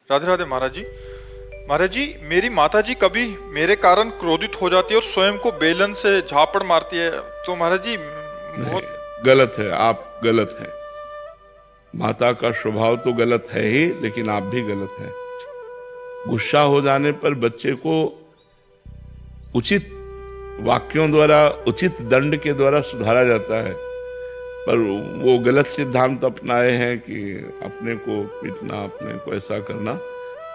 राधे राधे महाराज जी। महाराज जी, मेरी माता जी कभी मेरे कारण क्रोधित हो जाती है और स्वयं को बेलन से झापड़ मारती है। तो महाराज जी नहीं, बहुत गलत है, आप गलत हैं। माता का स्वभाव तो गलत है ही, लेकिन आप भी गलत हैं। गुस्सा हो जाने पर बच्चे को उचित वाक्यों द्वारा, उचित दंड के द्वारा सुधारा जाता है, पर वो गलत सिद्धांत अपनाए हैं कि अपने को पीटना, अपने को ऐसा करना।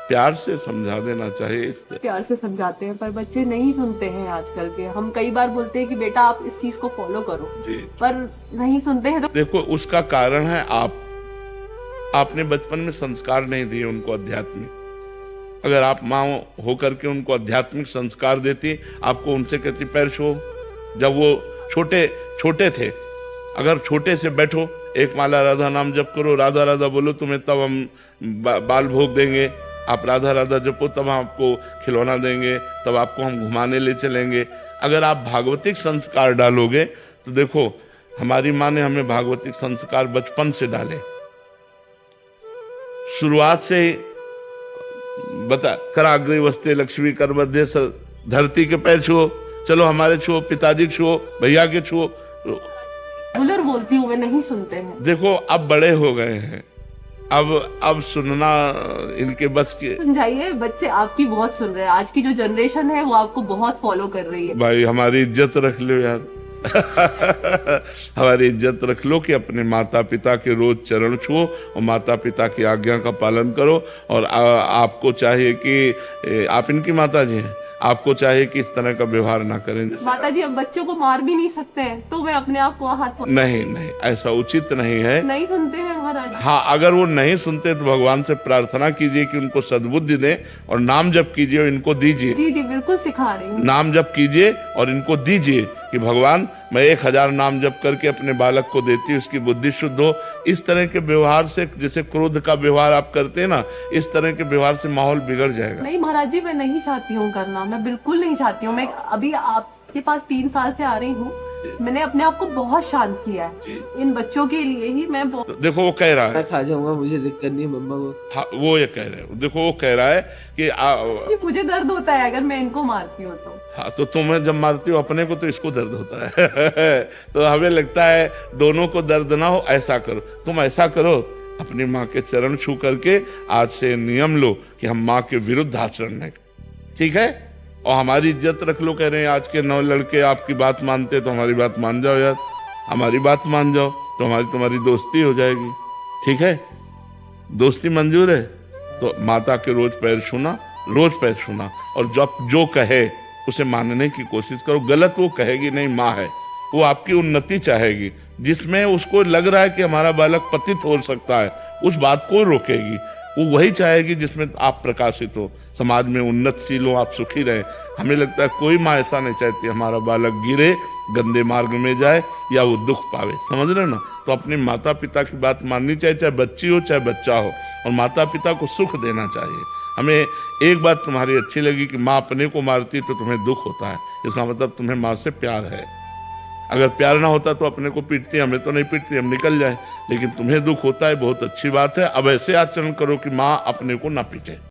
प्यार से समझा देना चाहिए। इस प्यार से समझाते हैं पर बच्चे नहीं सुनते हैं आजकल के। हम कई बार बोलते हैं कि बेटा आप इस चीज को फॉलो करो जी, पर नहीं सुनते हैं। तो देखो उसका कारण है आपने बचपन में संस्कार नहीं दिए उनको आध्यात्मिक। अगर आप माँ होकर के उनको आध्यात्मिक संस्कार देती, आपको उनसे कहती पैर छुओ, जब वो छोटे छोटे थे, अगर छोटे से बैठो, एक माला राधा नाम जप करो, राधा राधा बोलो, तुम्हें तब हम बाल भोग देंगे, आप राधा राधा जपो, तब हम आपको खिलौना देंगे, तब आपको हम घुमाने ले चलेंगे। अगर आप भागवतिक संस्कार डालोगे तो देखो, हमारी माँ ने हमें भागवतिक संस्कार बचपन से डाले, शुरुआत से ही बता, कराग्रे वस्ते लक्ष्मी कर मध्य धरती के पैर छुओ, चलो हमारे छुओ, पिताजी के छुओ, भैया के छुओ। रेगुलर बोलती हूँ, वे नहीं सुनते हैं। देखो अब बड़े हो गए हैं, अब सुनना इनके बस के। समझाइए, बच्चे आपकी बहुत सुन रहे हैं। आज की जो जनरेशन है वो आपको बहुत फॉलो कर रही है। भाई हमारी इज्जत रख लो यार। हमारी इज्जत रख लो कि अपने माता पिता के रोज चरण छुओ और माता पिता की आज्ञा का पालन करो। और आपको चाहिए कि आप इनकी माता जी हैं, आपको चाहिए कि इस तरह का व्यवहार ना करें। माता जी, अब बच्चों को मार भी नहीं सकते हैं तो मैं अपने आप को हाथ नहीं नहीं, ऐसा उचित नहीं है। नहीं सुनते हैं महाराज। हाँ, अगर वो नहीं सुनते तो भगवान से प्रार्थना कीजिए कि उनको सद्बुद्धि दें और नाम जप कीजिए और इनको दीजिए। जी जी बिल्कुल सिखा रही हूँ। नाम जप कीजिए और इनको दीजिए कि भगवान मैं 1000 नाम जप करके अपने बालक को देती हूँ, उसकी बुद्धि शुद्ध हो। इस तरह के व्यवहार से, जैसे क्रोध का व्यवहार आप करते हैं ना, इस तरह के व्यवहार से माहौल बिगड़ जाएगा। नहीं महाराज जी, मैं नहीं चाहती हूँ करना, मैं बिल्कुल नहीं चाहती हूँ। मैं अभी आपके पास 3 साल से आ रही हूँ, मैंने अपने आप को बहुत शांत किया है इन बच्चों के लिए ही। मैं देखो वो कह रहा है, मैं खा जाऊंगा, मुझे दिक्कत नहीं है मम्मा को। हाँ, वो ये कह रहे हैं, देखो वो कह रहा है कि जी मुझे दर्द होता है अगर मैं इनको मारती हूँ तो। हाँ, तो तुम्हें जब मारती हो अपने को तो इसको दर्द होता है। तो हमें लगता है दोनों को दर्द ना हो, ऐसा करो, तुम ऐसा करो, अपनी माँ के चरण छू करके आज से नियम लो कि हम माँ के विरुद्ध आचरण नहीं, ठीक है? और हमारी इज्जत रख लो। कह रहे हैं आज के 9 लड़के आपकी बात मानते, तो हमारी बात मान जाओ यार, हमारी बात मान जाओ, तो तुम्हारी दोस्ती हो जाएगी, ठीक है? दोस्ती मंजूर है तो माता के रोज पैर छूना, रोज पैर छूना, और जब जो कहे उसे मानने की कोशिश करो। गलत वो कहेगी नहीं, माँ है, वो आपकी उन्नति चाहेगी। जिसमें उसको लग रहा है कि हमारा बालक पतित हो सकता है, उस बात को रोकेगी। वो वही चाहेगी जिसमें आप प्रकाशित हो, समाज में उन्नतशील हो, आप सुखी रहे। हमें लगता है कोई माँ ऐसा नहीं चाहती हमारा बालक गिरे, गंदे मार्ग में जाए या वो दुख पावे, समझ रहे ना? तो अपने माता पिता की बात माननी चाहिए, चाहे बच्ची हो चाहे बच्चा हो, और माता पिता को सुख देना चाहिए। हमें एक बात तुम्हारी अच्छी लगी कि माँ अपने को मारती तो तुम्हें दुख होता है, इसका मतलब तुम्हें माँ से प्यार है। अगर प्यार ना होता तो अपने को पीटती, हमें तो नहीं पीटती, हम निकल जाए, लेकिन तुम्हें दुख होता है, बहुत अच्छी बात है। अब ऐसे आचरण करो कि माँ अपने को ना पीटे।